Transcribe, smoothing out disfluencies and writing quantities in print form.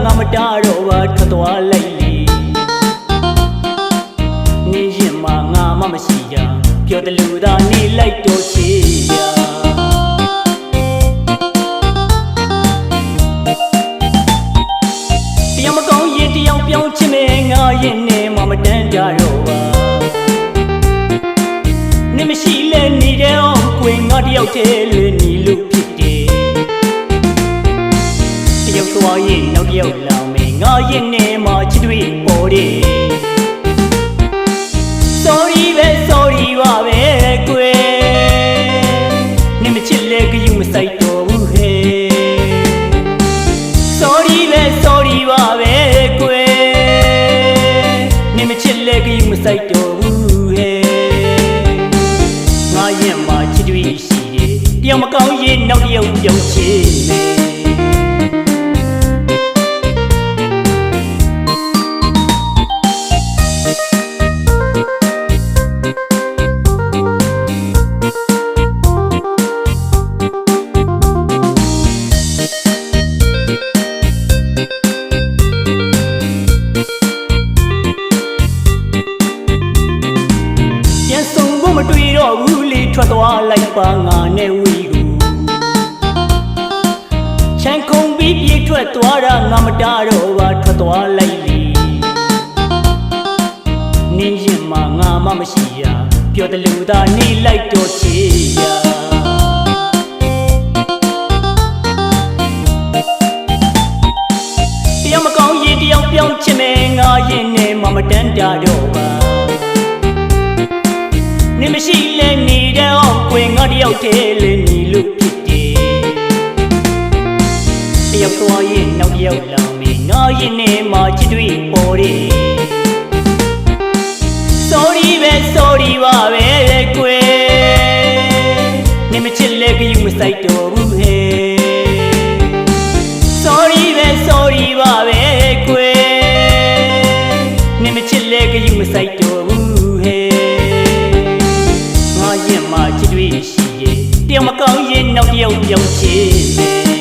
ငါမတားတော့ပါထွက်သွားလိုက်လေနေရင်မှငါမမရှိတာပြောတယ်လူသာနေလိုက်တော့ချေရတရားမကောင်းရင်တရားပြောင်းချင်မယ်ငါရင်နဲ့မှမတန်းကြတော့ပါနေမရှိလဲနေတဲ့အောင်ကိုယ်ငါတယောက်တည်းလွင်နေလို့ဖြစ်တယ်တယောက်သွားရင်နောက်တယောက်လောင်မယ်ငါရင်နဲ့မှချစ်တွေ့ပေါ်တယ် sorry ပဲ sorry ပါပဲကွယ်နေမချစ်လဲကြည့်မဆိုင်တော့ဘူးဟဲ့ sorry ပဲ sorry ပါပဲကွယ်နေမချစ်လဲကြည့်မဆိုင်တော့ဘူးဟဲ့ငါရင်မှချစ်တွေ့ရှိတယ်တယောက်မကောင်းရင်နောက်တယောက်ပြောင်းချင်မယ်မတွေ့တော့ဘူးလေထွက်သွားလိုက်ပါငါနဲ့ဝီကိုချမ်းကုန်ပြီးပြေးထွက်သွားတာငါမတားတော့ပါထွက်သွားလိုက်လေနေရင်မှငါမမရှိရပြောတယ်လူသာနေလိုက်တော့ချေရတရားမကောင်းရင်တရားပြောင်းချင်မယ်ငါရင်နဲ့မှမတန်းတာတော့ပါနေမရှိလဲနေတဲ့အောင်ကိုယ်ငါတယောက်တည်းလဲနေလို့ဖြစ်တယ်တယောက်သွားရင်နောက်တယောက်လောင်ပြီးငါရင်နဲ့မှချစ်တွေ့ပေါ်တယ် sorry ပဲ sorry ပါပဲကွယ်နေမချစ်လဲကြည့်မဆိုင်တော့ဘူးဟဲ့ sorry ပဲ sorry ပါပဲကွယ်နေမချစ်လဲကြည့်မဆိုင်တော့ဘူးဟဲ့ရင်မှချစ်တွေ့ရှိရဲ့တယောက်မကောင်းရင်နောက်တယောက်ပြောင်းချင်